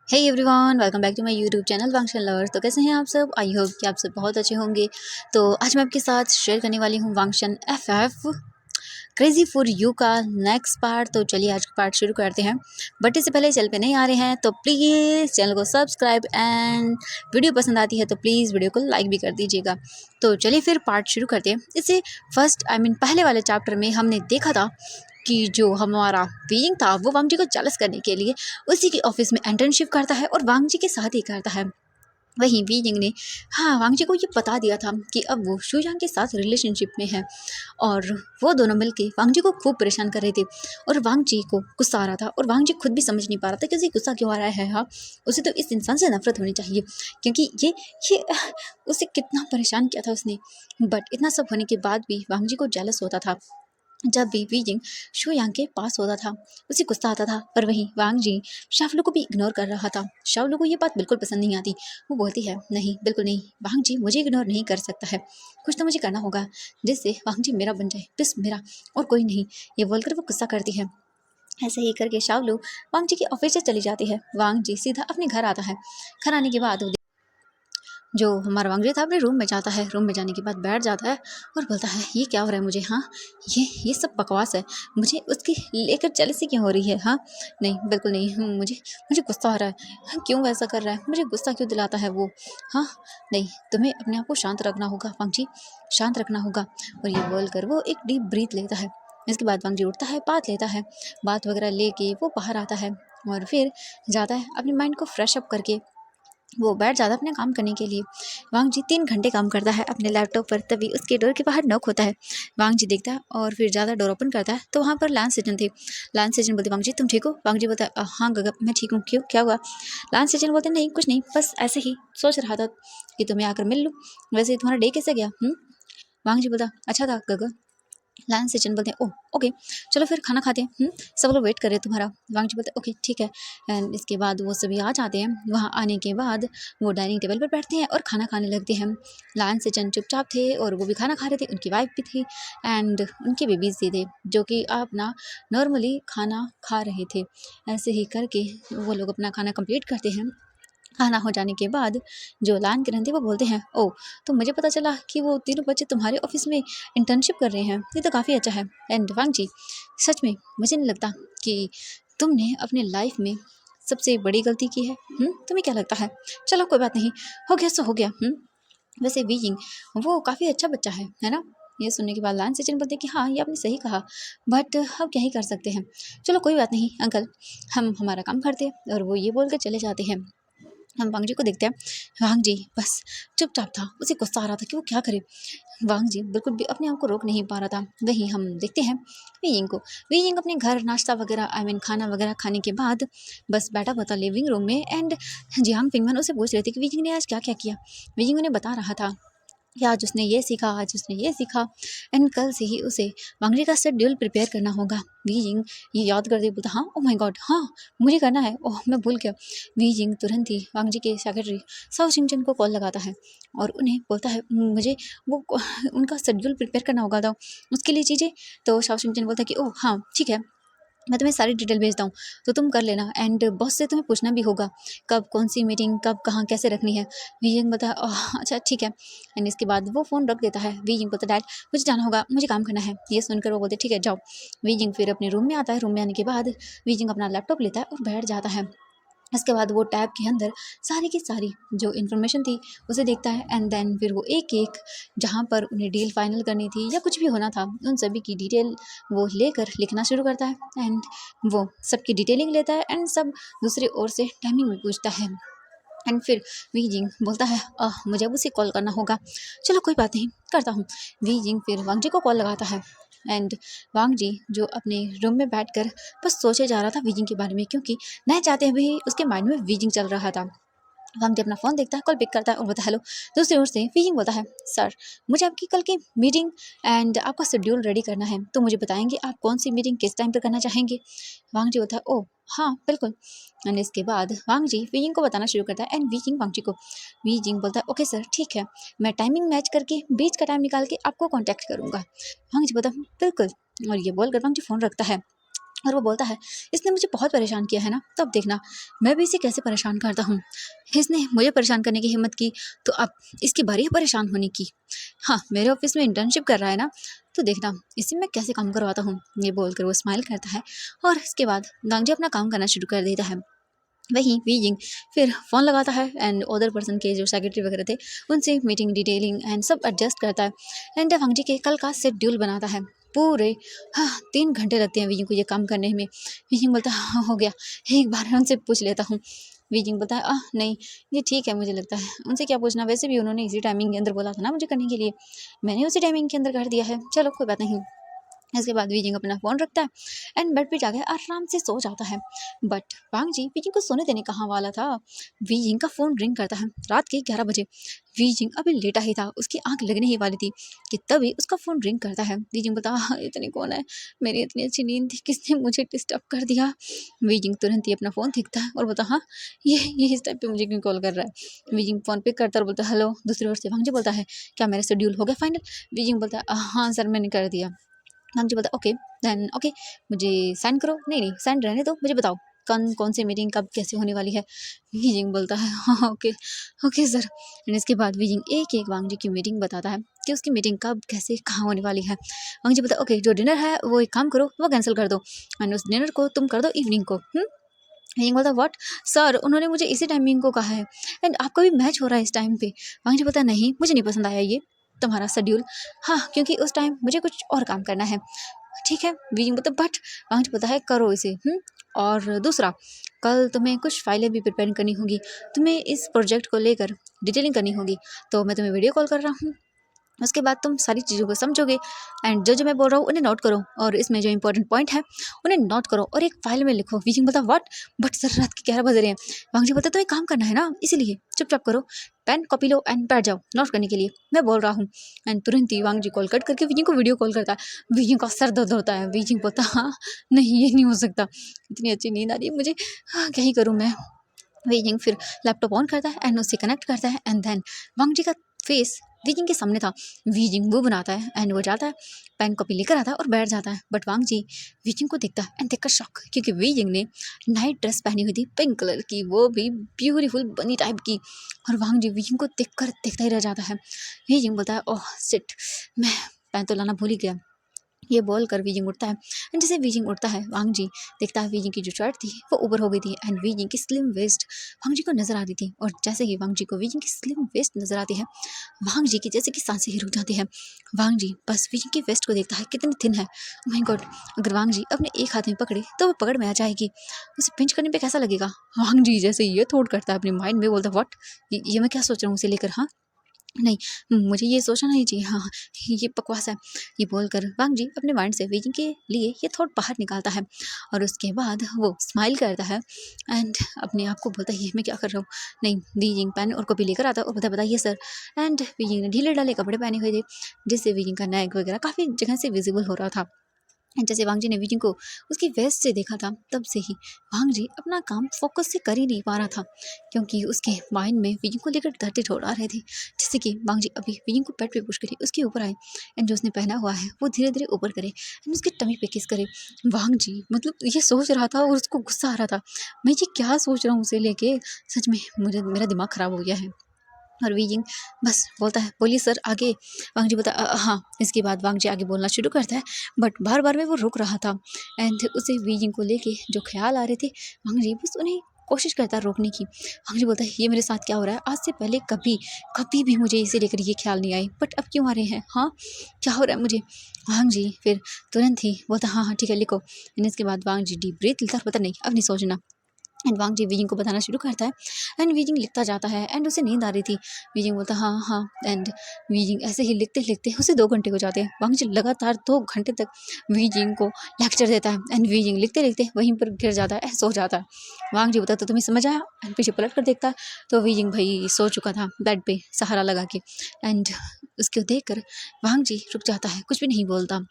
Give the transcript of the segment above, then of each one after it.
Hey everyone, welcome back to my YouTube channel वांगशन lovers. तो कैसे हैं आप सब? आई होप कि आप सब बहुत अच्छे होंगे। तो आज मैं आपके साथ शेयर करने वाली हूँ वांगशन एफएफ क्रेजी फॉर यू का नेक्स्ट पार्ट। तो चलिए आज का पार्ट शुरू करते हैं। बट इससे पहले चैनल पे नहीं आ रहे हैं तो प्लीज़ चैनल को सब्सक्राइब एंड वीडियो पसंद आती है तो प्लीज़ वीडियो को लाइक भी कर दीजिएगा। तो चलिए फिर पार्ट शुरू करते हैं। इससे फर्स्ट पहले वाले चैप्टर में हमने देखा था कि जो हमारा बीइंग था वो वांगजी को जेलस करने के लिए उसी के ऑफिस में इंटर्नशिप करता है और वांगजी के साथ ही करता है। वहीं बीइंग ने वांगजी को ये बता दिया था कि अब वो शुयांग के साथ रिलेशनशिप में है और वो दोनों मिलके वांगजी को खूब परेशान कर रहे थे और वांगजी को गुस्सा आ रहा था और वांगजी खुद भी समझ नहीं पा रहा था कि उसे गुस्सा क्यों आ रहा है। उसे तो इस इंसान से नफरत होनी चाहिए क्योंकि ये उसे कितना परेशान किया था उसने। बट इतना सब होने के बाद भी वांगजी को जेलस होता था। जब भी वीजिंग शुयांग के पास होता था उसे गुस्सा आता था, पर वहीं वांग जी शावलू को भी इग्नोर कर रहा था। शावलू को ये बात बिल्कुल पसंद नहीं आती। वो बोलती है, नहीं बिल्कुल नहीं, वांग जी मुझे इग्नोर नहीं कर सकता है, कुछ तो मुझे करना होगा जिससे वांग जी मेरा बन जाए, बस मेरा और कोई नहीं। ये बोलकर वो गुस्सा करती है। ऐसे ही करके शावलू वांग जी के ऑफिस से चली जाती है। वांग जी सीधा अपने घर आता है। घर आने के बाद जो हमारा वांगजी था अपने रूम में जाता है। रूम में जाने के बाद बैठ जाता है और बोलता है, ये क्या हो रहा है मुझे? ये सब बकवास है, मुझे उसकी लेकर जेलसी क्यों हो रही है? नहीं बिल्कुल नहीं। मुझे मुझे गुस्सा आ रहा है। क्यों वैसा कर रहा है? मुझे गुस्सा क्यों दिलाता है वो? हाँ नहीं, तुम्हें अपने आप को शांत रखना होगा वांगजी, शांत रखना होगा। और ये बोलकर वो एक डीप ब्रीथ लेता है। इसके बाद वांगजी उठता है, बात लेता है, बात वगैरह लेके वो बाहर आता है और फिर जाता है अपने माइंड को फ्रेश अप करके वो बैठ जाता है अपने काम करने के लिए। वांग जी 3 घंटे काम करता है अपने लैपटॉप पर। तभी उसके डोर के बाहर नॉक होता है। वांग जी देखता है और फिर ज़्यादा डोर ओपन करता है तो वहाँ पर लांस सेजन थे। लांस सेजन बोलते, वांग जी तुम ठीक हो? वांग जी बोलता है, हाँ गगन मैं ठीक हूँ, क्यों क्या हुआ? लांस सेजन बोलते, नहीं कुछ नहीं, बस ऐसे ही सोच रहा था कि तुम्हें आकर मिल लूँ। वैसे तुम्हारा डे कैसे गया? वांग जी बोलता, अच्छा था गगन। लाइन से चंद बोलते हैं, ओह ओके चलो फिर खाना खाते हैं। सब लोग वेट कर रहे हैं तुम्हारा। वांगजी बोलते हैं, ओके ठीक है। एंड इसके बाद वो सभी आ जाते हैं। वहाँ आने के बाद वो डाइनिंग टेबल पर बैठते हैं और खाना खाने लगते हैं। लाइन से चंद चुपचाप थे और वो भी खाना खा रहे थे। उनकी वाइफ भी थी एंड उनके बेबीज भी थे जो कि अपना नॉर्मली खाना खा रहे थे। ऐसे ही करके वो लोग अपना खाना कंप्लीट करते हैं। खाना हो जाने के बाद जो लान किरण थे वो बोलते हैं, ओह तो मुझे पता चला कि वो तीनों बच्चे तुम्हारे ऑफिस में इंटर्नशिप कर रहे हैं, ये तो काफ़ी अच्छा है। एंड वांग जी सच में मुझे नहीं लगता कि तुमने अपने लाइफ में सबसे बड़ी गलती की है। तुम्हें क्या लगता है? चलो कोई बात नहीं, हो गया सो हो गया। वैसे वीइंग वो काफ़ी अच्छा बच्चा है ना? ये सुनने के बाद लान सचिन बोलते हैं कि हाँ ये आपने सही कहा, बट हम क्या ही कर सकते हैं। चलो कोई बात नहीं अंकल, हम हमारा काम करते हैं। और वो ये बोल कर चले जाते हैं। हम वांग जी को देखते हैं। वांग जी बस चुपचाप था, उसे गुस्सा आ रहा था कि वो क्या करे। वांग जी बिल्कुल भी अपने आप को रोक नहीं पा रहा था। वहीं हम देखते हैं वीइंग को। वीइंग अपने घर नाश्ता वगैरह खाना वगैरह खाने के बाद बस बैठा हुआ था लिविंग रूम में। एंड जियांग पिंगमन उसे पूछ रहे थे कि वीइंग ने आज क्या क्या किया। वीइंग उन्हें बता रहा था कि आज उसने ये सीखा, आज उसने ये सीखा एंड कल से ही उसे वांगजी का शेड्यूल प्रिपेयर करना होगा। वीजिंग ये याद करते बोलता, हाँ ओ माय गॉड, हाँ मुझे करना है, ओह मैं भूल गया। वीजिंग तुरंत ही वांगजी के सेक्रेटरी साओ शिंगचन को कॉल लगाता है और उन्हें बोलता है, मुझे वो उनका शेड्यूल प्रिपेयर करना होगा तो उसके लिए चीज़ें। तो साओ शिंगचन बोलता है कि ओह हाँ ठीक है, मैं तुम्हें सारी डिटेल भेजता हूँ तो तुम कर लेना। एंड बॉस से तुम्हें पूछना भी होगा कब कौन सी मीटिंग कब कहाँ कैसे रखनी है। वीजिंग बता, अच्छा ठीक है। एंड इसके बाद वो फ़ोन रख देता है। वीजिंग बोलता, डैड मुझे जाना होगा, मुझे काम करना है। ये सुनकर वो बोलते, ठीक है जाओ। वीजिंग फिर अपने रूम में आता है। रूम में आने के बाद वीजिंग अपना लैपटॉप लेता है और बैठ जाता है। इसके बाद वो टैब के अंदर सारी की सारी जो इन्फॉर्मेशन थी उसे देखता है। एंड देन फिर वो एक एक जहाँ पर उन्हें डील फाइनल करनी थी या कुछ भी होना था उन सभी की डिटेल वो लेकर लिखना शुरू करता है। एंड वो सबकी डिटेलिंग लेता है एंड सब दूसरी ओर से टाइमिंग में पूछता है। एंड फिर वीजिंग बोलता है, मुझे अब उसे कॉल करना होगा। चलो कोई बात नहीं, करता हूँ। वीजिंग फिर वांग जी को कॉल लगाता है। एंड वांग जी जो अपने रूम में बैठकर बस सोचे जा रहा था वीजिंग के बारे में, क्योंकि न चाहते हुए ही उसके माइंड में वीजिंग चल रहा था। वांग जी अपना फ़ोन देखता है, कॉल पिक करता है और बोलता है, हेलो। दूसरी ओर से वीजिंग बोलता है, सर मुझे आपकी कल की मीटिंग एंड आपका शेड्यूल रेडी करना है, तो मुझे बताएंगे आप कौन सी मीटिंग किस टाइम पर करना चाहेंगे। वांग जी बोलता है, ओह हाँ बिल्कुल। एंड इसके बाद वांग जी वीजिंग को बताना शुरू करता है। एंड वीजिंग वांग जी को, वीजिंग बोलता है, ओके सर ठीक है, मैं टाइमिंग मैच करके बीच का टाइम निकाल के आपको कॉन्टैक्ट करूँगा। वांग जी बोलता है, बिल्कुल। और ये बोलकर वांग जी फ़ोन रखता है। और वो बोलता है इसने मुझे बहुत परेशान किया है ना, तो अब देखना मैं भी इसे कैसे परेशान करता हूँ। इसने मुझे परेशान करने की हिम्मत की तो अब इसकी बारी है परेशान होने की। हाँ, मेरे ऑफिस में इंटर्नशिप कर रहा है ना, तो देखना इसे मैं कैसे काम करवाता हूँ। ये बोलकर वो स्माइल करता है और इसके बाद गांगजी अपना काम करना शुरू कर देता है। वहीं वीजिंग फिर फ़ोन लगाता है एंड अदर पर्सन के जो सेक्रेटरी वगैरह थे उनसे मीटिंग डिटेलिंग एंड सब एडजस्ट करता है एंड वांगजी के कल का शेड्यूल बनाता है पूरे। हाँ, 3 घंटे लगते हैं वीजिंग को ये काम करने में। वीजिंग बोलता है हाँ हो गया, एक बार उनसे पूछ लेता हूँ। वीजिंग बोलता है नहीं ये ठीक है, मुझे लगता है उनसे क्या पूछना, वैसे भी उन्होंने इसी टाइमिंग के अंदर बोला था ना मुझे करने के लिए, मैंने उसी टाइमिंग के अंदर कर दिया है, चलो कोई बात नहीं। इसके बाद वीजिंग अपना फ़ोन रखता है एंड बेड पे जाकर आराम से सो जाता है। बट वांगजी वीजिंग को सोने देने कहाँ वाला था। वीजिंग का फ़ोन रिंग करता है रात के 11 बजे। वीजिंग अभी लेटा ही था, उसकी आंख लगने ही वाली थी कि तभी उसका फ़ोन रिंग करता है। वीजिंग बता इतनी कौन है, मेरी इतनी अच्छी नींद थी, किसने मुझे डिस्टर्ब कर दिया। वीजिंग तुरंत ही अपना फ़ोन दिखता है और बोलता हाँ ये इस टाइम पे मुझे क्यों कॉल कर रहा है। वीजिंग फ़ोन पिक करता है और बोलता है हेलो। दूसरी ओर से वांगजी बोलता है क्या मेरा शेड्यूल हो गया फाइनल। वीजिंग बोलता है हाँ सर मैंने कर दिया। जी बोलता ओके देन ओके, मुझे सेंड करो। नहीं सेंड रहने दो, मुझे बताओ कौन कौन सी मीटिंग कब कैसे होने वाली है। वीजिंग बोलता है हाँ ओके ओके सर। एंड इसके बाद वीजिंग एक एक वांगजी की मीटिंग बताता है कि उसकी मीटिंग कब कैसे कहाँ होने वाली है। वांगजी बोलता ओके जो डिनर है वो एक काम करो वो कैंसिल कर दो एंड उस डिनर को तुम कर दो इवनिंग को। वीजिंग बोलता व्हाट सर, उन्होंने मुझे इसी टाइमिंग को कहा है एंड आपका भी मैच हो रहा है इस टाइम पे। वांगजी बोलता नहीं मुझे नहीं पसंद आया ये तुम्हारा शेड्यूल। हाँ क्योंकि उस टाइम मुझे कुछ और काम करना है। ठीक है वीजिंग बोलता बट वांगजी बोलता है करो इसे। और दूसरा कल तुम्हें कुछ फाइलें भी प्रिपेयर करनी होगी, तुम्हें इस प्रोजेक्ट को लेकर डिटेलिंग करनी होगी, तो मैं तुम्हें वीडियो कॉल कर रहा हूँ। उसके बाद तुम सारी चीज़ों को समझोगे एंड जो जो मैं बोल रहा हूँ उन्हें नोट करो और इसमें जो इंपॉर्टेंट पॉइंट है उन्हें नोट करो और एक फाइल में लिखो। वीजिंग बोलता व्हाट, बट सर रात के 11 बज रहे हैं। वांगजी बोलता तो एक काम करना है ना, इसीलिए चुपचाप करो, पेन कॉपी लो एंड बैठ जाओ नोट करने के लिए, मैं बोल रहा हूँ। एंड तुरंत ही वांगजी कॉल कट करके वीजिंग को वीडियो कॉल करता है। वीजिंग का सर दर्द होता है। वीजिंग बोलता हाँ नहीं ये नहीं हो सकता, इतनी अच्छी नींद आ रही है मुझे, हाँ क्या ही करूँ मैं। वीजिंग फिर लैपटॉप ऑन करता है एंड उससे कनेक्ट करता है एंड देन वांगजी का फेस वीजिंग के सामने था। वीजिंग वो बनाता है एंड वो जाता है पेन कॉपी लेकर आता है और बैठ जाता है। बट वांगजी वीजिंग को देखता है एंड देखकर शॉक, क्योंकि वीजिंग ने नाइट ड्रेस पहनी हुई थी पिंक कलर की, वो भी ब्यूटीफुल बनी टाइप की। और वांगजी वीजिंग को देखकर देखता ही रह जाता है। वीजिंग बोलता है ओह सिट, मैं पेन तो लाना भूल ही गया। ये बोल कर वीजिंग उठता है एंड जैसे वीजिंग उठता है वांगजी देखता है वीजिंग की जो शर्ट थी वो ऊपर हो गई थी एंड वीजिंग की स्लिम वेस्ट वांगजी को नजर आ रही थी। और जैसे ही वांगजी को वीजिंग की स्लिम वेस्ट नजर आती है वांगजी की जैसे कि सांसें ही रुक जाती है। वांगजी बस वीजिंग की वेस्ट को देखता है कितनी थिन है। ओह माय गॉड, अगर वांगजी अपने एक हाथ में पकड़े तो वो पकड़ में आ जाएगी, उसे पिंच करने पे कैसा लगेगा। वांगजी जैसे ये थॉट करता है अपने माइंड में, बोलता व्हाट, ये मैं क्या सोच रहा हूँ उसे लेकर, हाँ नहीं मुझे ये सोचना नहीं चाहिए, हाँ ये बकवास है। ये बोलकर वांगजी अपने माइंड से वीजिंग के लिए ये थॉट बाहर निकालता है और उसके बाद वो स्माइल करता है एंड अपने आप को बोलता है ये मैं क्या कर रहा हूँ। नहीं, वीजिंग पेन और कॉपी लेकर आता है और बोलता बताइए सर। एंड वीजिंग ने ढीले ढाले कपड़े पहने हुए थे जिससे वीजिंग का नेक वगैरह काफ़ी जगह से विजिबल हो रहा था। जैसे वांगजी ने वीजिंग को उसकी वेस्ट से देखा था तब से ही वांगजी अपना काम फोकस से कर ही नहीं पा रहा था, क्योंकि उसके माइंड में वीजिंग को लेकर दर्द ठोड़ आ रहे थे। जैसे कि वांगजी अभी वीजिंग को बेड पे पुश करे, उसके ऊपर आए एंड जो उसने पहना हुआ है वो धीरे धीरे ऊपर करे एंड उसके टमी पे किस करे। वांगजी मतलब ये सोच रहा था और उसको गुस्सा आ रहा था, मैं ये क्या सोच रहा हूँ उसे लेके, सच में मुझे मेरा दिमाग खराब हो गया है। और वीजिंग बस बोलता है बोलिए सर आगे। वांगजी बोलता हाँ। इसके बाद वांगजी आगे बोलना शुरू करता है बट बार बार में वो रुक रहा था एंड उसे वीजिंग को लेके जो ख्याल आ रहे थे वांगजी बस उन्हें कोशिश करता है रोकने की। वांगजी बोलता है ये मेरे साथ क्या हो रहा है, आज से पहले कभी कभी भी मुझे इसे लेकर ये ख्याल नहीं आए, बट अब क्यों आ रहे हैं, हाँ क्या हो रहा है मुझे। वांगजी फिर तुरंत ही बोलता हाँ ठीक है लिखो। एंड इसके बाद वांगजी डीप ब्रीथ लेता है, पता नहीं अब नहीं सोचना। एंड वांगजी वीजिंग को बताना शुरू करता है एंड वीजिंग लिखता जाता है एंड उसे नींद आ रही थी। वीजिंग बोलता हाँ हाँ एंड वीजिंग ऐसे ही लिखते लिखते उसे 2 घंटे हो जाते हैं। वांगजी लगातार 2 घंटे तक वीजिंग को लेक्चर देता है एंड वीजिंग लिखते लिखते वहीं पर गिर जाता है, सो जाता है। वांगजी बोलता तो तुम्हें समझ आया, एंड पीछे पलट कर देखता है तो वीजिंग भाई सो चुका था बेड पे सहारा लगा के। एंड उसको देख कर वांगजी रुक जाता है, कुछ भी नहीं बोलता,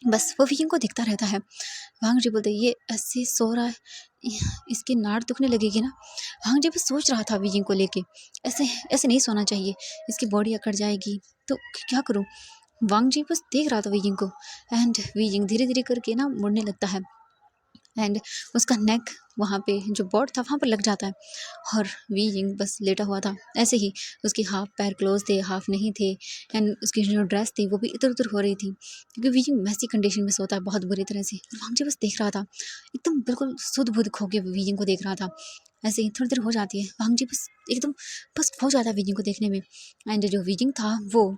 बस वो वीजिंग को दिखता रहता है। वांगजी बोलते ये ऐसे सो रहा है, इसकी नाड़ दुखने लगेगी ना। वांगजी बस सोच रहा था वीजिंग को लेके, ऐसे ऐसे नहीं सोना चाहिए, इसकी बॉडी अकड़ जाएगी तो क्या करूं। वांगजी बस देख रहा था वीजिंग को एंड वीजिंग धीरे धीरे करके ना मुड़ने लगता है एंड उसका नेक वहाँ पे जो बोर्ड था वहाँ पर लग जाता है और वी यिंग बस लेटा हुआ था। ऐसे ही उसकी हाफ पैर क्लोज थे, हाफ नहीं थे एंड उसकी जो ड्रेस थी वो भी इधर उधर हो रही थी क्योंकि वी यिंग वैसी कंडीशन में सोता है बहुत बुरी तरह से। वांग जी बस देख रहा था, एकदम बिल्कुल सुध बुध खो के वी यिंग को देख रहा था। ऐसे ही थोड़ी देर हो जाती है, वांग जी बस एकदम बस खो जाता है वी यिंग को देखने में। एंड जो वी यिंग था वो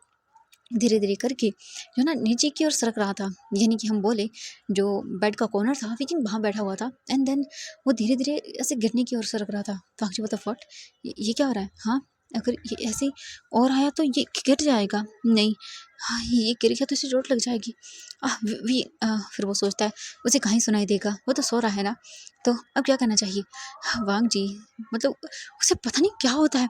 धीरे धीरे करके जो ना नीचे की ओर सरक रहा था, यानी कि हम बोले जो बेड का कॉर्नर था लेकिन वहाँ बैठा हुआ था एंड देन वो धीरे धीरे ऐसे गिरने की ओर सरक रहा था। तो आखिर बता फट ये क्या हो रहा है? हाँ, अगर ये ऐसे और आया तो ये गिर जाएगा। नहीं, हाँ ये गिर गया तो इसे चोट लग जाएगी। फिर वो सोचता है उसे कहीं सुनाई देगा, वो तो सो रहा है ना, तो अब क्या करना चाहिए। वांग जी मतलब उसे पता नहीं क्या होता है।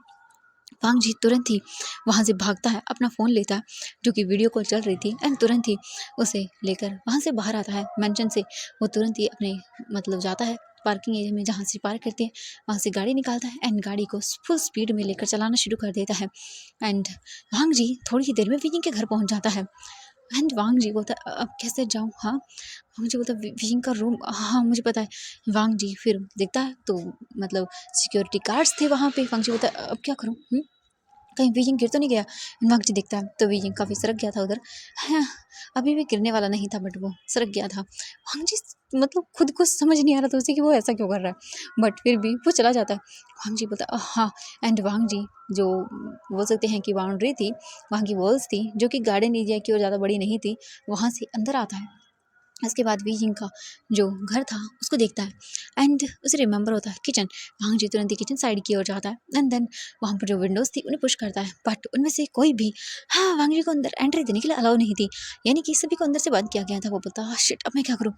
वांग जी तुरंत ही वहाँ से भागता है, अपना फ़ोन लेता है जो कि वीडियो कॉल चल रही थी एंड तुरंत ही उसे लेकर वहाँ से बाहर आता है मेंशन से। वो तुरंत ही अपने मतलब जाता है पार्किंग एरिया में जहाँ से पार्क करते हैं, वहाँ से गाड़ी निकालता है एंड गाड़ी को फुल स्पीड में लेकर चलाना शुरू कर देता है। एंड वांग जी थोड़ी ही देर में विजिंग के घर पहुँच जाता है एंड वांग जी बोलता है अब कैसे जाऊँ? हाँ, मुझे बोलता है विजिंग का रूम, हाँ मुझे पता है। वांग जी फिर देखता है तो मतलब सिक्योरिटी गार्ड्स थे वहाँ पे। वांग जी बोलता है अब क्या करूँ? कहीं बीजिंग गिर तो नहीं गया? नाक जी दिखता है तो बीजिंग काफ़ी सरक गया था उधर। हाँ, अभी भी गिरने वाला नहीं था बट वो सरक गया था। वांग जी मतलब खुद को समझ नहीं आ रहा था उसे कि वो ऐसा क्यों कर रहा है, बट फिर भी वो चला जाता है। वांग जी बोलता है हाँ। एंड वांग जी जो बोल सकते हैं कि बाउंड्री थी, वहाँ की वॉल्स थी जो कि गार्डन एरिया की ओर ज़्यादा बड़ी नहीं थी, वहाँ से अंदर आता है। इसके बाद वीजिंग का जो घर था उसको देखता है एंड उसे रिमेंबर होता है किचन। वांग जी तुरंत ही किचन साइड की ओर जाता है एंड देन वहाँ पर जो विंडोज़ थी उन्हें पुश करता है बट उनमें से कोई भी हाँ वांग जी को अंदर एंट्री देने के लिए अलाउ नहीं थी, यानी कि सभी को अंदर से बंद किया गया था। वो बोलता शिट अब मैं क्या करूँ,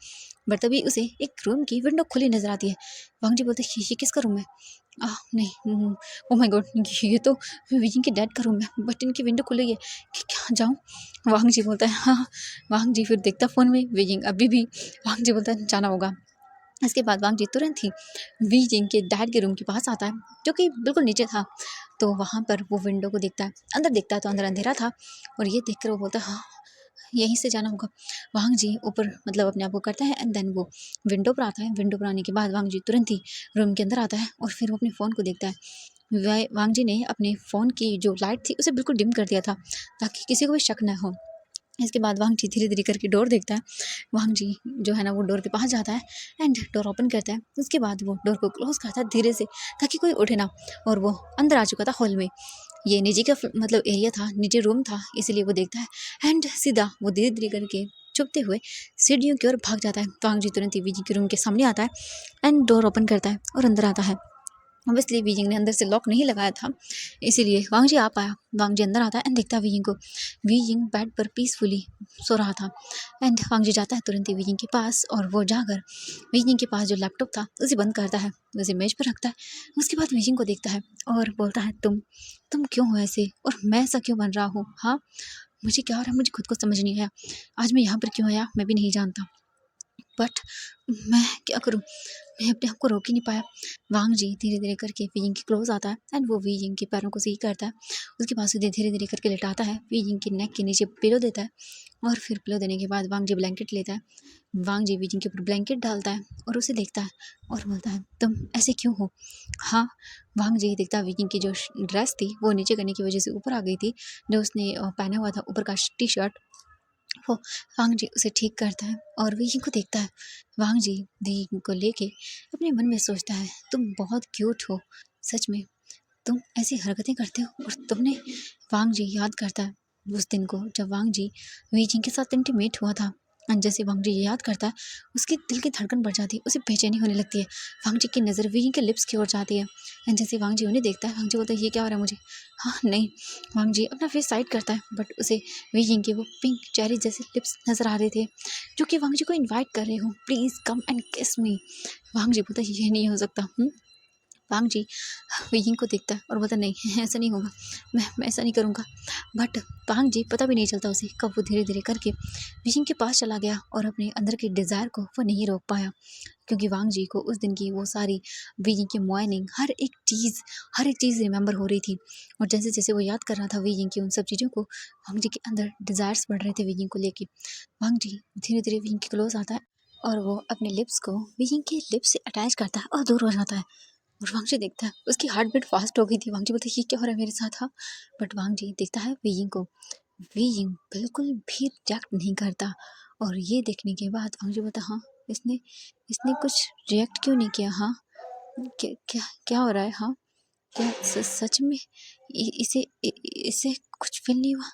बट तभी उसे एक रूम की विंडो खुली नजर आती है। वांग जी बोलते ये किसका रूम है? नहीं, ओ माय गॉड ये तो वीजिंग के डैड का रूम है बट इनकी विंडो खुली है कि क्या जाऊँ? वांग जी बोलता है हाँ। वांग जी फिर देखता फ़ोन में वीजिंग अभी भी। वांग जी बोलता है जाना होगा। इसके बाद वांग जी तुरंत ही वीजिंग के डैड के रूम के पास आता है जो कि बिल्कुल नीचे था। तो वहाँ पर वो विंडो को देखता है, अंदर देखता है तो अंदर अंधेरा था और ये देखकर वो बोलता है हाँ यहीं से जाना होगा। वांग जी ऊपर मतलब अपने आप को करता है एंड देन वो विंडो पर आता है। विंडो पर आने के बाद वांग जी तुरंत ही रूम के अंदर आता है और फिर वो अपने फ़ोन को देखता है। वांग जी ने अपने फ़ोन की जो लाइट थी उसे बिल्कुल डिम कर दिया था ताकि किसी को भी शक न हो। इसके बाद वांग जी धीरे धीरे करके डोर देखता है। वांग जी जो है ना वो डोर के पास जाता है एंड डोर ओपन करता है। उसके बाद वो डोर को क्लोज करता है धीरे से ताकि कोई उठे ना, और वो अंदर आ चुका था हॉल में। ये निजी का मतलब एरिया था, निजी रूम था, इसीलिए वो देखता है एंड सीधा वो धीरे धीरे करके छुपते हुए सीढ़ियों की ओर भाग जाता है। वांग जी तुरंत ही वीजी के रूम के सामने आता है एंड डोर ओपन करता है और अंदर आता है। ऑब्वियसली वीजिंग ने अंदर से लॉक नहीं लगाया था, इसीलिए वांग जी आ पाया। वांग जी अंदर आता है एंड देखता है वीजिंग को। वीजिंग बेड पर पीसफुली सो रहा था एंड वांग जी जाता है तुरंत ही वीजिंग के पास और वो जाकर वीजिंग के पास जो लैपटॉप था उसे बंद करता है, उसे मेज पर रखता है। उसके बाद वीजिंग को देखता है और बोलता है तुम क्यों हो ऐसे और मैं ऐसा क्यों बन रहा हूँ? हाँ, मुझे क्या हो रहा है मुझे खुद को समझ नहीं आया। आज मैं यहाँ पर क्यों आया मैं भी नहीं जानता, बट मैं क्या करूँ? मैं अपने आप को रोक ही नहीं पाया। वांग जी धीरे-धीरे करके वीइंग के क्लोज़ आता है एंड वो वीइंग के पैरों को सही करता है। उसके बाद उसे धीरे-धीरे करके लेटाता है, वीइंग के नेक के नीचे पिलो देता है और फिर पिलो देने के बाद वांग जी ब्लैंकेट लेता है। वांग जी वीइंग के ऊपर ब्लैंकेट डालता है और उसे देखता है और बोलता है, "तुम ऐसे क्यों हो?" हाँ, वांग जी देखता है वीइंग की जो ड्रेस थी वो नीचे करने की वज़ह से ऊपर आ गई थी। जो उसने पहना हुआ था ऊपर का टी-शर्ट, वो वांग जी उसे ठीक करता है और वीइंग को देखता है। वांग जी वीइंग को लेके अपने मन में सोचता है, तुम बहुत क्यूट हो, सच में तुम ऐसी हरकतें करते हो। और तुमने वांग जी याद करता है उस दिन को जब वांग जी वीजिंग के साथ इंटीमेट हुआ था। और जैसे वांग जी ये याद करता है उसके दिल की धड़कन बढ़ जाती है, उसे बेचैनी होने लगती है। वांग जी की नज़र वीजिंग के लिप्स की ओर जाती है एंड जैसे वांग जी उन्हें देखता है वांग जी बोलता है ये क्या हो रहा है मुझे? हाँ नहीं, वांग जी अपना फेस साइड करता है बट उसे वीजिंग के वो पिंक चेरी जैसे लिप्स नज़र आ रहे थे जो कि वांग जी को इन्वाइट कर रहे हो, प्लीज़ कम एंड किस मी। वांग जी बोलता है ये नहीं हो सकता। वांग जी वियिंग को देखता है और बोलता नहीं ऐसा नहीं होगा, मैं ऐसा नहीं करूँगा। बट वांग जी पता भी नहीं चलता उसे कब वो धीरे धीरे करके वियिंग के पास चला गया और अपने अंदर के डिज़ायर को वो नहीं रोक पाया क्योंकि वांग जी को उस दिन की वो सारी वियिंग की मॉर्निंग हर एक चीज़ रिमेंबर हो रही थी। और जैसे जैसे वो याद कर रहा था वियिंग की उन सब चीज़ों को, वांग जी के अंदर डिज़ायर्स बढ़ रहे थे वियिंग को लेके। वांग जी धीरे धीरे वियिंग के क्लोज आता है और वो अपने लिप्स को वीइंग के लिप्स से अटैच करता है और दूर हो जाता है। और वांगजी देखता है उसकी हार्ट बीट फास्ट हो गई थी। वांगजी बोलता है ये क्या हो रहा है मेरे साथ, हाँ। बट वांगजी देखता है वीइंग को, वीइंग बिल्कुल भी रिएक्ट नहीं करता। और ये देखने के बाद वांगजी बोलता हाँ, इसने इसने कुछ रिएक्ट क्यों नहीं किया, हाँ। क्या क्या क्या हो रहा है, हाँ। क्या सच में इसे कुछ फील नहीं हुआ।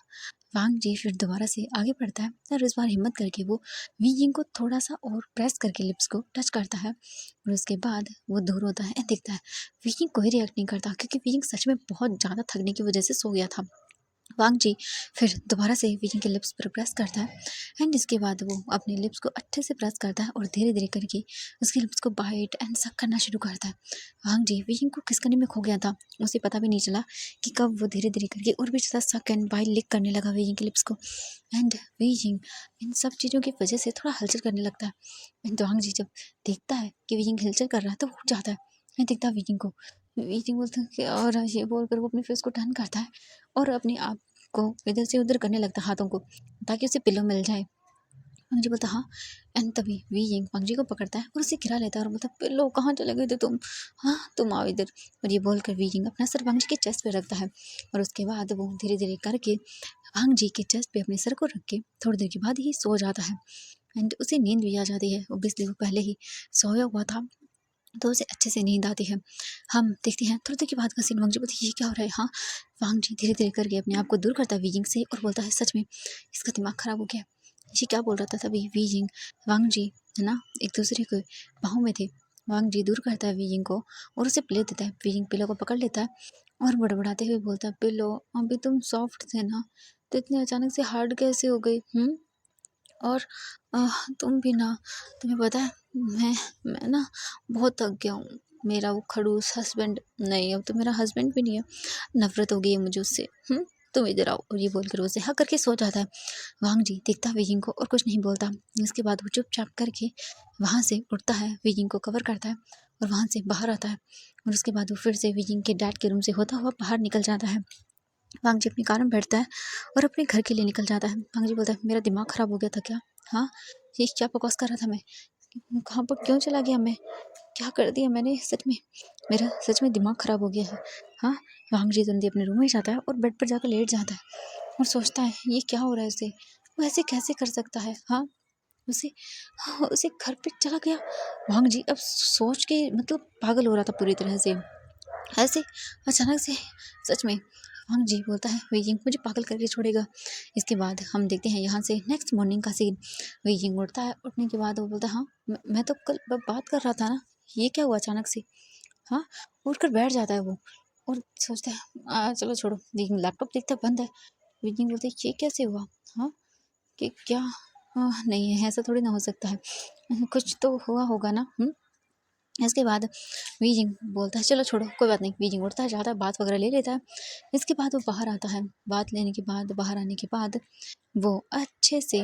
वांग जी फिर दोबारा से आगे बढ़ता है और इस बार हिम्मत करके वो वीइंग को थोड़ा सा और प्रेस करके लिप्स को टच करता है। और उसके बाद वो दूर होता है, देखता है वीइंग कोई रिएक्ट नहीं करता, क्योंकि वीइंग सच में बहुत ज़्यादा थकने की वजह से सो गया था। वांग जी फिर दोबारा से वीइंग के लिप्स पर प्रेस करता है एंड इसके बाद वो अपने लिप्स को अच्छे से प्रेस करता है और धीरे धीरे करके उसके लिप्स को बाइट एंड सक करना शुरू करता है। वांग जी वीइंग को किस करने में खो गया था, उसे पता भी नहीं चला कि कब वो धीरे धीरे करके और भी ज़्यादा सक एंड बाइट लिक करने लगा वीइंग के लिप्स को। एंड वीइंग इन सब चीज़ों की वजह से थोड़ा हलचल करने लगता है। एंड वांग जी जब देखता है कि वीइंग हलचल कर रहा है तो वो उठ जाता है एंड देखता है वीइंग को। वीइंग बोलता है कि और ये बोलकर वो अपने फेस को टर्न करता है और अपने आप को इधर से उधर करने लगता हाथों को, ताकि उसे पिलो मिल जाए। पंकजी बोलता हाँ। एंड तभी वी पंकजी को पकड़ता है और उसे गिरा लेता है और बोलता पिलो कहाँ चले गए थे तुम, हाँ तुम आओ इधर। और ये बोलकर वी अपना सर पंकजी के चेस्ट पे रखता है और उसके बाद वो धीरे धीरे करके पंकजी के चेस्ट पे अपने सर को रख के थोड़ी देर के बाद ही सो जाता है। एंड उसे नींद भी आ जाती है, ओब्वियसली वो पहले ही सोया हुआ था तो उसे अच्छे से नींद आती है। हम देखते हैं थोड़ी देर के बाद का सीन। वांग जी बोलती है ये क्या हो रहा है, हाँ। वांग जी धीरे धीरे करके अपने आप को दूर करता है वीजिंग से और बोलता है सच में इसका दिमाग खराब हो गया। ये क्या बोल रहा था तभी वीजिंग वांग जी है ना एक दूसरे के बाहों में थे। वांग जी दूर करता है वीजिंग को और उसे प्ले देता है। वीजिंग पिलो को पकड़ लेता है और बड़बड़ाते हुए बोलता है पिलो अभी तुम सॉफ्ट थे ना, तो इतने अचानक से हार्ड कैसे हो गई, और तुम भी ना, तुम्हें पता है मैं ना बहुत थक गया हूँ। मेरा वो खड़ूस हस्बैंड नहीं, अब तो मेरा हस्बैंड भी नहीं है, नफरत हो गई है मुझे उससे। तुम इधर आओ। और ये बोलकर वो उसे हक करके सो जाता है। वांग जी देखता है वीजिंग को और कुछ नहीं बोलता। इसके बाद वो चुपचाप करके वहाँ से उठता है, वीजिंग को कवर करता है और वहाँ से बाहर आता है। और उसके बाद वो फिर से वीजिंग के डैड के रूम से होता हुआ बाहर निकल जाता है। वांग जी अपनी कार में बैठता है और अपने घर के लिए निकल जाता है। वांग जी बोलता है मेरा दिमाग खराब हो गया था क्या, हाँ। ये क्या बकवास कर रहा था मैं, कहाँ पर क्यों चला गया मैं, क्या कर दिया मैंने, सच में मेरा सच में दिमाग खराब हो गया है, हाँ। वांग जी तुरंत ही अपने रूम में जाता है और बेड पर जाकर लेट जाता है और सोचता है ये क्या हो रहा है उसे, वो ऐसे कैसे कर सकता है, हाँ। उसे उसे घर पे चला गया। वांग जी अब सोच के मतलब पागल हो रहा था पूरी तरह से। ऐसे अचानक से सच में वांग जी बोलता है वीजिंग मुझे पागल करके छोड़ेगा। इसके बाद हम देखते हैं यहाँ से नेक्स्ट मॉर्निंग का सीन। वीजिंग उठता है, उठने के बाद वो बोलता है हाँ मैं तो कल बात कर रहा था ना, ये क्या हुआ अचानक से, हाँ। उठकर बैठ जाता है वो और सोचता है चलो छोड़ो। वीजिंग लैपटॉप देखता है बंद है। वीजिंग बोलते है ये कैसे हुआ, हाँ, कि क्या, नहीं है ऐसा थोड़ी ना हो सकता है, कुछ तो हुआ होगा ना। इसके बाद वीजिंग बोलता है चलो छोड़ो कोई बात नहीं। वीजिंग उठता है, जाता है, बात वगैरह ले लेता है। इसके बाद वो बाहर आता है। बात लेने के बाद बाहर आने के बाद वो अच्छे से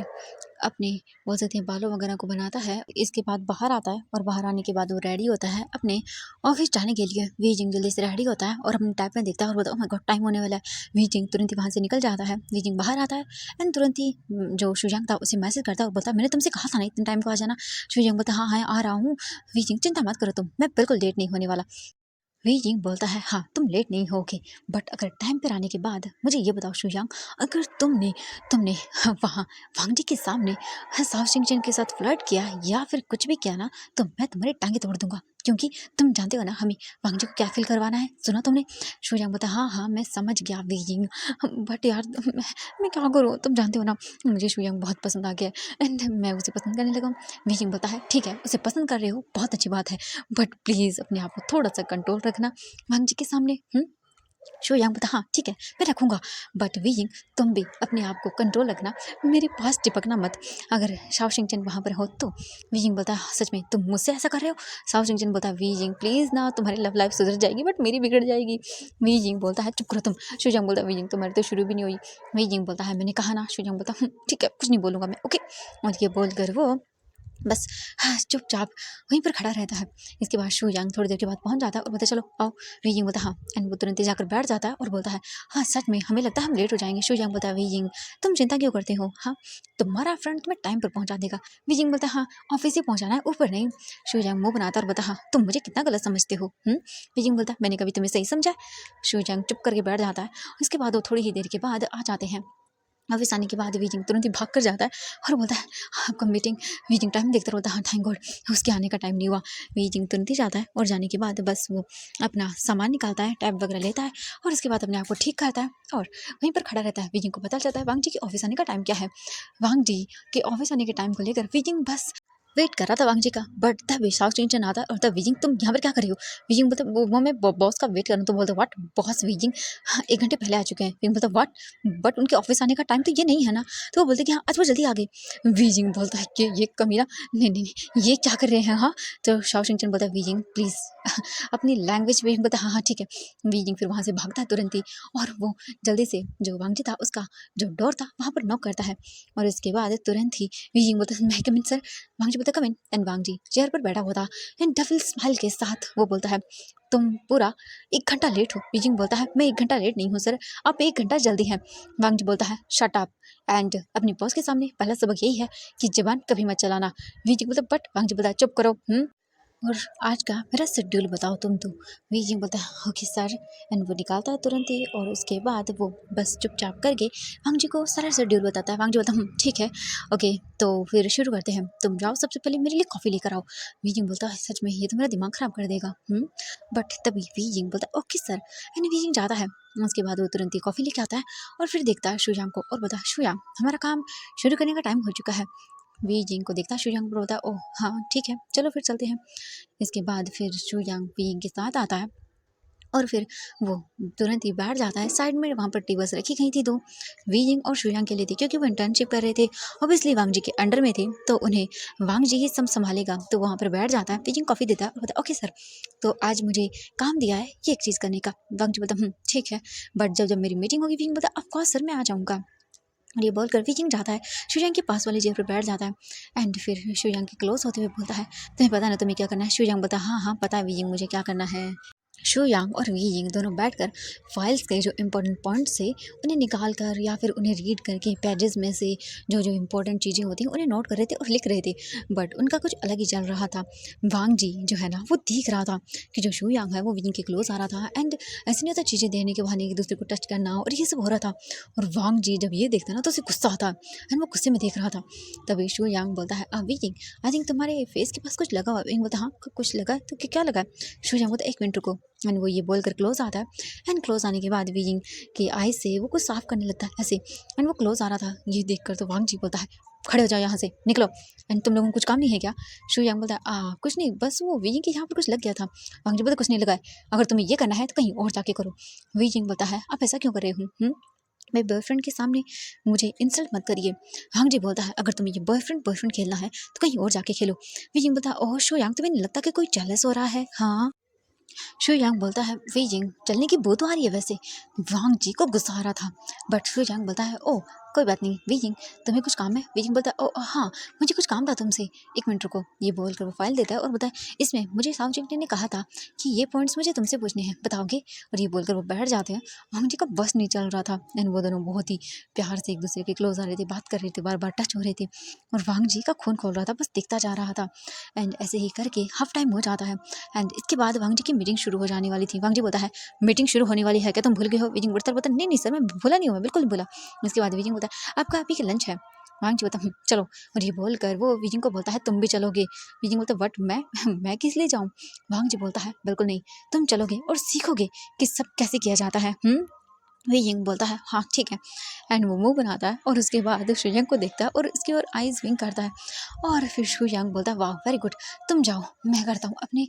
अपने बोल सकते हैं बालों वगैरह को बनाता है। इसके बाद बाहर आता है और बाहर आने के बाद वो रेडी होता है अपने ऑफिस जाने के लिए। वीजिंग जल्दी से रेडी होता है और अपने टैब में देखता है और बोलता है ओह माय गॉड टाइम होने वाला है। वीजिंग तुरंत ही वहाँ से निकल जाता है। वीजिंग बाहर आता है एंड तुरंत ही जो शुजांग था उसे मैसेज करता है और बोलता है मैंने तुमसे कहा था ना इतने टाइम को आ जाना। शुजांग बोलता है हाँ हाँ आ रहा हूँ। वीजिंग चिंता मत करो तुम, मैं बिल्कुल लेट नहीं होने वाला। वीजिंग बोलता है हाँ तुम लेट नहीं होगे, बट अगर टाइम पर आने के बाद मुझे ये बताओ शुयांग, अगर तुमने तुमने वहाँ वांगजी के सामने साओ शिंगचैन के साथ फ्लर्ट किया या फिर कुछ भी किया ना, तो मैं तुम्हारी टांगे तोड़ दूंगा, क्योंकि तुम जानते हो ना हमें वांगजी को क्या फील करवाना है, सुना तुमने। शुयांग बोलता हाँ हाँ मैं समझ गया वीजिंग, बट यार मैं क्या करूँ, तुम जानते हो ना मुझे शुयांग बहुत पसंद आ गया एंड मैं उसे पसंद करने लगा हूँ। वीजिंग बोलता है ठीक है उसे पसंद कर रहे हो बहुत अच्छी बात है, बट प्लीज़ अपने आप को थोड़ा सा कंट्रोल रखना वांग जी के सामने। शुयांग बोलता हाँ ठीक है मैं रखूँगा, बट वीजिंग तुम भी अपने आप को कंट्रोल रखना, मेरे पास चिपकना मत अगर शाओ शिंगचैन वहाँ पर हो तो। वीजिंग बोलता है सच में तुम मुझसे ऐसा कर रहे हो। शाओ शिंगचैन बोलता है वीजिंग प्लीज़ ना, तुम्हारी लव लाइफ सुधर जाएगी बट मेरी बिगड़ जाएगी। वीजिंग बोलता है चुप करो तुम। शुयांग बोलता है वीजिंग तुम्हारी तो शुरू भी नहीं हुई। वीजिंग बोलता है मैंने कहा ना। शुयांग बोलता ठीक है कुछ नहीं बोलूँगा मैं, ओके। और ये बोलकर वो बस हाँ, चुपचाप वहीं पर खड़ा रहता है। इसके बाद शू यांग थोड़ी देर के बाद पहुंच जाता है और बोलता है चलो आओ। वी यिंग बोलता है हाँ, एंड वो तुरंत ही जाकर बैठ जाता है और बोलता है हाँ सच में हमें लगता है हम लेट हो जाएंगे। शू यांग बोलता है वी यिंग तुम चिंता क्यों करते हो, हाँ तुम्हारा फ्रेंड तुम्हें टाइम पर पहुंचा देगा। वी यिंग बोलता है हाँ ऑफिस ही पहुंचाना है ऊपर नहीं। शू यांग मुंह बनाता और बोलता हाँ तुम मुझे कितना गलत समझते हो। वी यिंग बोलता है मैंने कभी तुम्हें सही समझा है। शू यांग चुप करके बैठ जाता है। उसके बाद वो थोड़ी ही देर के बाद आ जाते हैं। ऑफिस आने के बाद वीजिंग तुरंत ही भाग कर जाता है और बोलता है "हाँ, आपका मीटिंग। वीजिंग टाइम देखता रहता है हाँ थैंक गॉड उसके आने का टाइम नहीं हुआ। वीजिंग तुरंत ही जाता है और जाने के बाद बस वो अपना सामान निकालता है, टैब वगैरह लेता है और उसके बाद अपने आप को ठीक करता है और वहीं पर खड़ा रहता है। वीजिंग को पता चलता है वांग जी के ऑफिस आने का टाइम क्या है। वांग जी के ऑफिस आने के टाइम को लेकर वीजिंग बस वेट कर रहा था वांग जी का, बट तब शाओ चिंचन आता है और तब वीजिंग तुम यहाँ पर क्या कर रही हो। वीजिंग बोलता वो मैं बॉस का वेट कर रहा हूँ। तो बोलता व्हाट बॉस। वीजिंग हाँ 1 घंटे पहले आ चुके हैं। वीजिंग बोलता व्हाट बट उनके ऑफिस आने का टाइम तो ये नहीं है ना। तो वो बोलते कि हाँ आज वो जल्दी आ गई। वीजिंग बोलता है कि ये कमीना नहीं नहीं नहीं ये क्या कर रहे हैं। हाँ तो शाओ चिंचन बोलता है वीजिंग प्लीज़ अपनी लैंग्वेज। वीजिंग बोलता है हाँ हाँ ठीक है। वीजिंग फिर वहाँ से भागता है तुरंत ही और वो जल्दी से जो वांग जी था उसका जो डोर था वहाँ पर नॉक करता है और उसके बाद तुरंत ही वीजिंग बोलता है मैं कम इन सर। वांग जी बोलता है कम in and Wang ji chair पर बैठा हुआ था एंड डबल स्माइल के साथ वो बोलता है तुम पूरा 1 घंटा लेट हो। वीजिंग बोलता है मैं 1 घंटा लेट नहीं हूँ सर, आप 1 घंटा जल्दी हैं। वांग जी बोलता है शट अप एंड अपनी बॉस के सामने पहला सबक यही है कि जबान कभी मत चलाना। वीजिंग बोलता बट वांग जी बोलता है चुप करो। और आज का मेरा शेड्यूल बताओ तुम तो। वीजिंग बोलता है ओके सर एंड वो निकालता है तुरंत ही और उसके बाद वो बस चुपचाप करके वांग जी को सारा शेड्यूल बताता है। वांग जी बोलता है ठीक है ओके तो फिर शुरू करते हैं, तुम जाओ सबसे पहले मेरे लिए कॉफ़ी लेकर आओ। वीजिंग बोलता है सच में ये तो मेरा दिमाग ख़राब कर देगा। बट तभी वीजिंग बोलता है ओके सर एंड वीजिंग जाता है। उसके बाद वो तुरंत ही कॉफ़ी लेके आता है और फिर देखता है शुयांग को और बोलता है शुयांग हमारा काम शुरू करने का टाइम हो चुका है। वीजिंग को देखता है शुयांग पर बोलता है ओह हाँ ठीक है चलो फिर चलते हैं। इसके बाद फिर शू यांग पिंग के साथ आता है और फिर वो तुरंत ही बैठ जाता है। साइड में वहाँ पर टेबल्स रखी गई थी दो, वी यिंग और शू यांग के लिए थी क्योंकि वो इंटर्नशिप कर रहे थे। ऑब्वियसली वांग जी के अंडर में थे तो उन्हें वांग जी ही सब संभालेगा। तो वहाँ पर बैठ जाता है, वी यिंग कॉफ़ी देता है और बोलता है ओके सर तो आज मुझे काम दिया है ये एक चीज़ करने का। वांग जी बोलता ठीक है बट जब जब मेरी मीटिंग होगी। वी यिंग बोलता ऑफकोर्स सर मैं आ जाऊँगा। और ये बोल कर वी यिंग जाता है, शू यांग के पास वाली चेयर पर बैठ जाता है एंड फिर शू यांग के क्लोज होते हुए बोलता है तुम्हें पता ना तुम्हें क्या करना है। शू यांग बोलता हाँ हाँ पता है वी यिंग मुझे क्या करना है। शू यांग और वी यिंग दोनों बैठकर फाइल्स के जो इम्पोर्टेंट पॉइंट्स थे उन्हें निकाल कर या फिर उन्हें रीड करके पेजेस में से जो जो इम्पोर्टेंट चीज़ें होती हैं उन्हें नोट कर रहे थे और लिख रहे थे। बट उनका कुछ अलग ही चल रहा था। वांग जी जो है ना वो देख रहा था कि जो शू यांग है वो वी यिंग के क्लोज आ रहा था एंड ऐसे नहीं होता चीज़ें देने के बहाने एक दूसरे को टच करना और ये सब हो रहा था। और वांग जी जब ये देखता ना तो उसे गुस्सा आता एंड वो गुस्से में देख रहा था। तभी शू यांग बोलता है वी यिंग आई थिंक तुम्हारे फेस के पास कुछ लगा हुआ है। विंग बोलता हाँ कुछ लगा है तो क्या लगा है। शू यांग बोलता 1 मिनट रुको एंड वो ये बोलकर क्लोज आता है एंड क्लोज आने के बाद वी यिंग की आई से वो कुछ साफ करने लगता है ऐसे एंड वो क्लोज आ रहा था। ये देखकर तो वांग जी बोलता है खड़े हो जाओ यहाँ से निकलो एंड तुम लोगों को कुछ काम नहीं है क्या। शू यांग बोलता है कुछ नहीं बस वो वी यिंग के यहाँ पर कुछ लग गया था। वांग जी बोलता कुछ नहीं लगा है, अगर तुम्हें ये करना है तो कहीं और जाके करो। वी यिंग बोलता है आप ऐसा क्यों कर रहे हो मेरे बॉयफ्रेंड के सामने मुझे इंसल्ट मत करिए। वांग जी बोलता है अगर तुम्हें ये बॉयफ्रेंड बॉयफ्रेंड खेलना है तो कहीं और जाके खेलो। वी यिंग बोलता है ओह शो यांग तुम्हें नहीं लगता कि कोई जेलस हो रहा है। हाँ शू यांग बोलता है वी यिंग चलने की बो तो आ रही है वैसे। वांग जी को गुस्सा आ रहा था बट शू यांग बोलता है ओ कोई बात नहीं वी यिंग तुम्हें कुछ काम है। वी यिंग बोलता है ओ हाँ मुझे कुछ काम था तुमसे 1 मिनट रुको। ये बोलकर वो फाइल देता है और बोलता है इसमें मुझे साउंड चिंगने ने कहा था कि ये पॉइंट्स मुझे तुमसे पूछने हैं बताओगे। और ये बोलकर वो बैठ जाते हैं। वांग जी का बस नहीं चल रहा था एंड वो दोनों बहुत ही प्यार से एक दूसरे के क्लोज आ रहे थे, बात कर रहे थे, बार बार टच हो रहे थे और वांग जी का खून खोल रहा था बस दिखता जा रहा था। एंड ऐसे ही करके हाफ टाइम हो जाता है एंड इसके बाद वांग जी की मीटिंग शुरू हो जाने वाली थी। वांग जी बोलता है मीटिंग शुरू होने वाली है क्या तुम भूल गए हो। विजिंग बोलता नहीं नहीं सर मैं भूला नहीं हूँ, मैं बिल्कुल नहीं भूला। इसके बाद विजिंग बोलता है आपका अभी का लंच है। वांग जी बोलता चलो और ये बोलकर वो विजिंग को बोलता है तुम भी चलोगे। विजिंग बोलता वट मैं किस लिए जाऊँ। वांग जी बोलता है बिल्कुल नहीं तुम चलोगे और सीखोगे कि सब कैसे किया जाता है। वे यंग बोलता है हाँ ठीक है एंड वो मुंह बनाता है और उसके बाद शुयांग को देखता है और उसकी ओर आइज विंक करता है और फिर शुयांग बोलता है वाह वेरी गुड तुम जाओ मैं करता हूँ अपने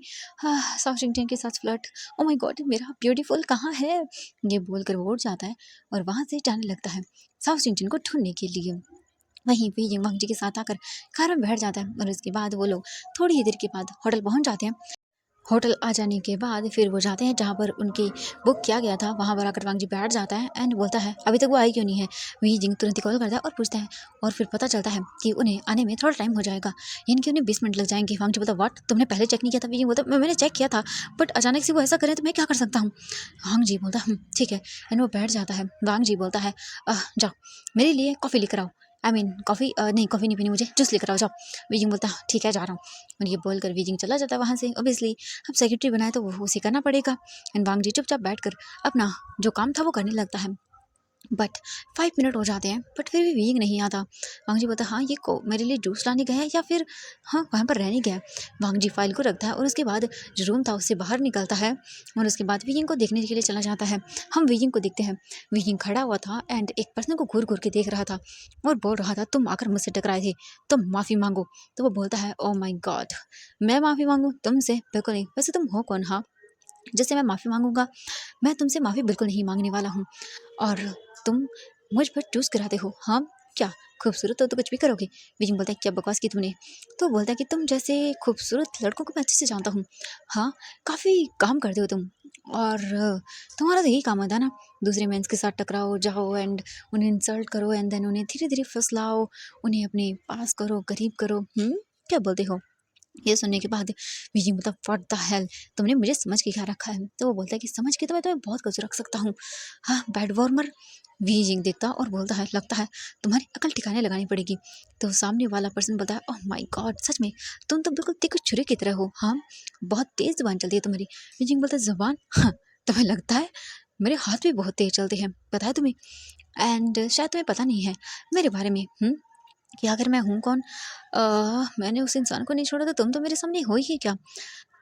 साउथ इंडियन के साथ फ्लर्ट। ओ माय गॉड मेरा ब्यूटीफुल कहाँ है। ये बोलकर वो उठ जाता है और वहाँ से जाने लगता है साउथ इंडियन को ढूंढने के लिए। वहीं पे ये वांग जी के साथ आकर कार में बैठ जाता है और उसके बाद वो लोग थोड़ी ही देर के बाद होटल पहुँच जाते हैं। होटल आ जाने के बाद फिर वो जाते हैं जहाँ पर उनकी बुक किया गया था, वहाँ पर आकर वांग जी बैठ जाता है एंड बोलता है अभी तक वो आई क्यों नहीं है। वी जिंग तुरंत ही कॉल करता है और पूछता है और फिर पता चलता है कि उन्हें आने में थोड़ा टाइम हो जाएगा, यानी कि उन्हें 20 मिनट लग जाएंगे। वांग जी बोलता व्हाट, तुमने पहले चेक नहीं किया था? वी जिंग बोलता मैंने चेक किया था बट अचानक से वो ऐसा करें तो मैं क्या कर सकता हूँ। वांग जी बोलता ठीक है एंड वो बैठ जाता है। वांग जी बोलता है जाओ मेरे लिए कॉफ़ी लेकर आओ, आई मीन कॉफ़ी नहीं, कॉफ़ी नहीं पीनी मुझे, जूस लेकर आओ जाओ। वीजिंग बोलता ठीक है जा रहा हूँ, और ये बोलकर वीजिंग चला जाता है वहाँ से। ऑब्वियसली अब सेक्रेटरी बनाए तो वो उसे करना पड़ेगा। एंड वांग जी चुपचाप बैठकर अपना जो काम था वो करने लगता है। बट 5 मिनट हो जाते हैं बट फिर भी वीइंग नहीं आता। वांग जी बोलता हाँ ये को मेरे लिए जूस लाने गया है या फिर हाँ वहाँ पर रहने गया है। वांग जी फाइल को रखता है और उसके बाद जो रूम था उससे बाहर निकलता है और उसके बाद वीइंग को देखने के लिए चला जाता है। हम वीइंग को देखते हैं, वीइंग खड़ा हुआ था एंड एक पर्सन को घूर घूर के देख रहा था और बोल रहा था तुम आकर मुझसे टकराए थे, तुम माफ़ी मांगो। तो वो बोलता है ओ माई गॉड, मैं माफ़ी मांगू तुमसे? बिल्कुल नहीं, वैसे तुम हो कौन हाँ जिससे मैं माफ़ी मांगूंगा? मैं तुमसे माफ़ी बिल्कुल नहीं मांगने वाला हूँ और तुम मुझ पर चूज कराते हो। हाँ क्या खूबसूरत हो तो कुछ भी करोगे? विजिंग बोलता है क्या बकवास की तुमने? तो बोलता है कि तुम जैसे खूबसूरत लड़कों को मैं अच्छे से जानता हूँ। हाँ काफ़ी काम करते हो तुम और तुम्हारा तो यही काम होता है ना, दूसरे मेंस के साथ टकराओ जाओ एंड उन्हें इंसल्ट करो एंड देन उन्हें धीरे धीरे फुसलाओ, उन्हें अपने पास करो, करीब करो। क्या बोलते हो? ये सुनने के बाद विजय बोलता व्हाट द हेल, तुमने मुझे समझ के क्या रखा है? तो वो बोलता है कि समझ के तो मैं तुम्हें बहुत कुछ रख सकता हूँ। हाँ बैड वार्मर। विजिंग देखता और बोलता है लगता है तुम्हारी अकल ठिकाने लगानी पड़ेगी। तो सामने वाला पर्सन बोलता है ओह माय गॉड सच में तुम तो बिल्कुल तीखी छुरी की तरह हो, हाँ बहुत तेज जुबान चलती है तुम्हारी। विजिंग बोलता है जुबान? हाँ तुम्हें लगता है मेरे हाथ भी बहुत तेज चलते हैं, पता है तुम्हें? एंड शायद तुम्हें पता नहीं है मेरे बारे में कि अगर मैं हूँ कौन। मैंने उस इंसान को नहीं छोड़ा तो तुम तो मेरे सामने हो ही क्या?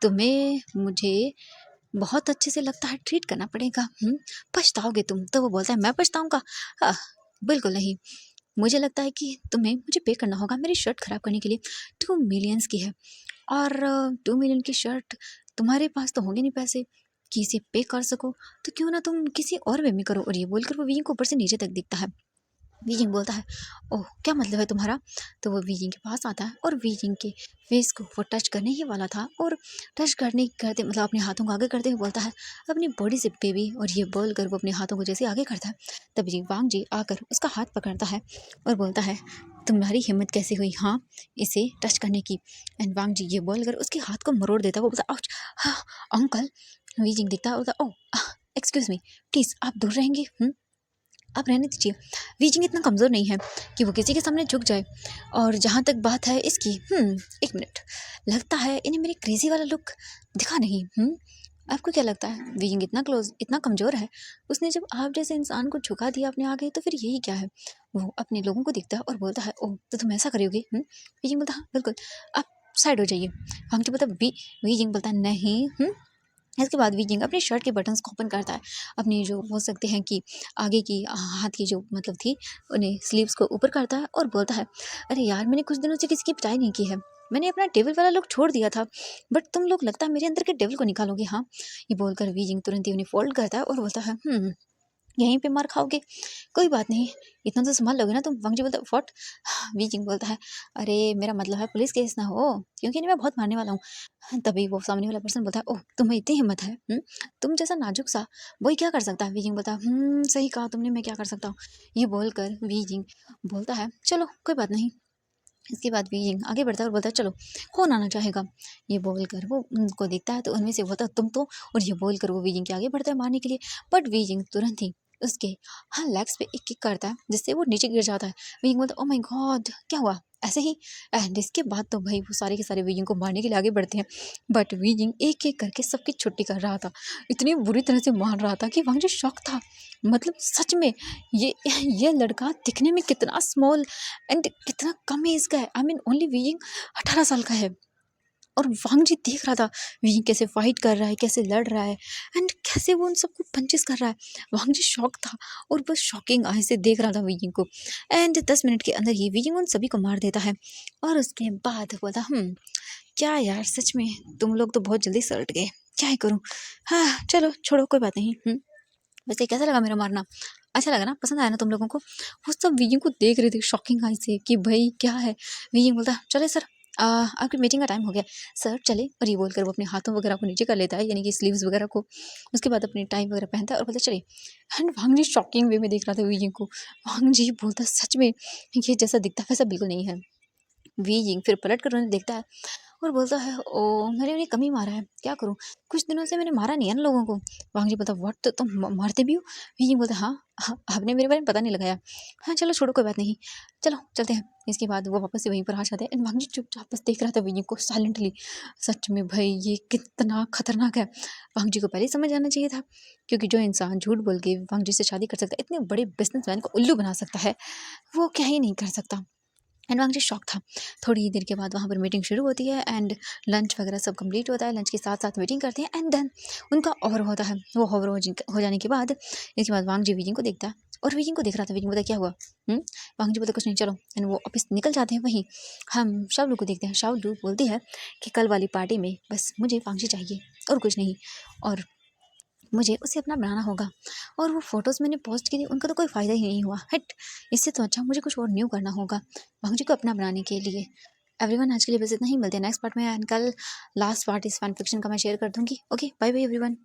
तुम्हें मुझे बहुत अच्छे से लगता है ट्रीट करना पड़ेगा, पछताओगे तुम। तो वो बोलता है मैं पछताऊंगा? हाँ, बिल्कुल नहीं। मुझे लगता है कि तुम्हें मुझे पे करना होगा मेरी शर्ट खराब करने के लिए, 2 मिलियंस की है और 2 मिलियन की शर्ट तुम्हारे पास तो होंगे नहीं पैसे कि इसे पे कर सको, तो क्यों ना तुम किसी और वे में करो। और ये बोलकर वो वी को ऊपर से नीचे तक दिखता है। वीजिंग बोलता है ओह क्या मतलब है तुम्हारा? तो वो वीजिंग के पास आता है और वीजिंग के फेस को वो टच करने ही वाला था और टच करने करते मतलब अपने हाथों को आगे करते हुए बोलता है अपनी बॉडी से बेबी, और ये बोलकर वो अपने हाथों को जैसे आगे करता है तभी वांग जी आकर उसका हाथ पकड़ता है और बोलता है तुम्हारी हिम्मत कैसे हुई हाँ इसे टच करने की? एंड वांग जी ये बोलकर उसके हाथ को मरोड़ देता है। वो बोलता आउच, हाँ अंकल। वीजिंग देखता है बोलता ओह एक्सक्यूज मी प्लीज़ आप दूर रहेंगे? आप रहने दीजिए। वीजिंग इतना कमज़ोर नहीं है कि वो किसी के सामने झुक जाए। और जहाँ तक बात है इसकी, एक मिनट, लगता है इन्हें मेरी क्रेजी वाला लुक दिखा नहीं। आपको क्या लगता है वीजिंग इतना क्लोज इतना कमज़ोर है? उसने जब आप जैसे इंसान को झुका दिया अपने आगे तो फिर यही क्या है? वो अपने लोगों को दिखता है और बोलता है ओह तो तुम ऐसा करोगे? वीजिंग बोलता हाँ बिल्कुल, आप साइड हो जाइए। वांगचू बोलता वीजिंग बोलता नहीं। इसके बाद विजिंग अपनी शर्ट के बटन्स को ओपन करता है, अपनी जो बोल सकते हैं कि आगे की हाथ की जो मतलब थी उन्हें स्लीव्स को ऊपर करता है और बोलता है अरे यार मैंने कुछ दिनों से किसी की पिटाई नहीं की है, मैंने अपना डेविल वाला लुक छोड़ दिया था बट तुम लोग लगता है मेरे अंदर के डेविल को निकालोगे हाँ। ये बोलकर विजिंग तुरंत ही उन्हें फोल्ड करता है और बोलता है यहीं पे मार खाओगे, कोई बात नहीं, इतना तो संभाल लोगे ना तुम? वांगजी बोलता है व्हाट? वीजिंग बोलता है अरे मेरा मतलब है पुलिस केस ना हो, क्योंकि नहीं मैं बहुत मारने वाला हूँ। तभी वो सामने वाला पर्सन बोलता है ओह तुम्हें इतनी हिम्मत है? तुम जैसा नाजुक सा वही क्या कर सकता है? वीजिंग बोलता है सही कहा तुमने, मैं क्या कर सकता हूँ? ये बोलकर वीजिंग बोलता है चलो कोई बात नहीं। इसके बाद वीजिंग आगे बढ़ता है और बोलता है चलो कौन आना चाहेगा? ये बोलकर वो उनको देखता है तो उनमें से बोलता है तुम तो, और ये बोलकर वो वीजिंग के आगे बढ़ता है मारने के लिए। बट वीजिंग तुरंत ही उसके हाँ लेग्स पे एक किक करता है जिससे वो नीचे गिर जाता है। वीजिंग बोलता है ओ माय गॉड क्या हुआ ऐसे ही? एंड इसके बाद तो भाई वो सारे के सारे वीजिंग को मारने के लिए आगे बढ़ते हैं बट वीजिंग एक एक करके सबकी छुट्टी कर रहा था, इतनी बुरी तरह से मार रहा था कि वहाँ जो शौक था, मतलब सच में ये ये लड़का दिखने में कितना स्मॉल एंड कितना कम एज का है। आई मीन ओनली वीइंग 18 साल का है और वांग जी देख रहा था वीइंग कैसे फाइट कर रहा है, कैसे लड़ रहा है एंड कैसे वो उन सबको पंचेस कर रहा है। वांग जी शॉक था और बस शॉकिंग आई से देख रहा था वीइंग को। एंड 10 मिनट के अंदर ही वीइंग उन सभी को मार देता है और उसके बाद बोला क्या यार सच में तुम लोग तो बहुत जल्दी सलट गए, क्या ही करूँ। हाँ चलो छोड़ो कोई बात नहीं। वैसे कैसा लगा मेरा मारना? अच्छा लगा ना, पसंद आया ना तुम लोगों को? वो सब वीजिंग को देख रहे थे शॉकिंग आई से कि भाई क्या है। वीजिंग बोलता चले सर आपकी मीटिंग का टाइम हो गया सर चले, और ये बोलकर वो अपने हाथों वगैरह को नीचे कर लेता है, यानी कि स्लीव्स वगैरह को। उसके बाद अपनी टाई वगैरह पहनता है और बोलता है चले। एंड वांग जी शॉकिंग वे में देख रहा था वी को। वांग जी बोलता सच में ये जैसा दिखता है वैसा बिल्कुल नहीं है। वी यिंग फिर पलट कर उन्हें देखता है और बोलता है ओ मैंने उन्हें कम ही मारा है, क्या करूँ, कुछ दिनों से मैंने मारा नहीं है ना लोगों को। वांग जी बोलता व्हाट, तो तुम मारते भी हो। वी यिंग बोलता हाँ हाँ, आपने मेरे बारे में पता नहीं लगाया। हाँ चलो छोड़ो कोई बात नहीं, चलो चलते हैं। इसके बाद वो वापस से वहीं पर आ जाते हैं एंड वांग जी चुपचाप बस देख रहा था वी यिंग को साइलेंटली। सच में भाई ये कितना खतरनाक है। वांग जी को पहले ही समझ आना चाहिए था, क्योंकि जो इंसान झूठ बोल के वांग जी से शादी कर सकता है, इतने बड़े बिजनेसमैन को उल्लू बना सकता है, वो क्या ही नहीं कर सकता। एंड वांग जी शॉक था। थोड़ी ही देर के बाद वहाँ पर मीटिंग शुरू होती है एंड लंच वगैरह सब कंप्लीट होता है। लंच के साथ साथ मीटिंग करते हैं एंड देन उनका ओवर होता है। वो ओवर हो जाने के बाद इसके बाद वांग जी वीजिंग को देखता है और वीजिंग को देख रहा था। वीजिंग बोलता क्या हुआ। वांग जी बोलता कुछ नहीं चलो। एंड वो ऑफिस निकल जाते हैं। वहीं हम शावलू को देखते हैं। शावलू बोलती है कि कल वाली पार्टी में बस मुझे वांग जी चाहिए और कुछ नहीं, और मुझे उसे अपना बनाना होगा। और वो फ़ोटोज़ मैंने पोस्ट की थी उनका तो कोई फ़ायदा ही नहीं हुआ, हट। इससे तो अच्छा मुझे कुछ और न्यू करना होगा भांग जी को अपना बनाने के लिए। एवरीवन आज के लिए बस इतना ही, मिलते हैं नेक्स्ट पार्ट में एंड कल लास्ट पार्ट इस फैन फिक्शन का मैं शेयर कर दूंगी। Okay bye bye everyone.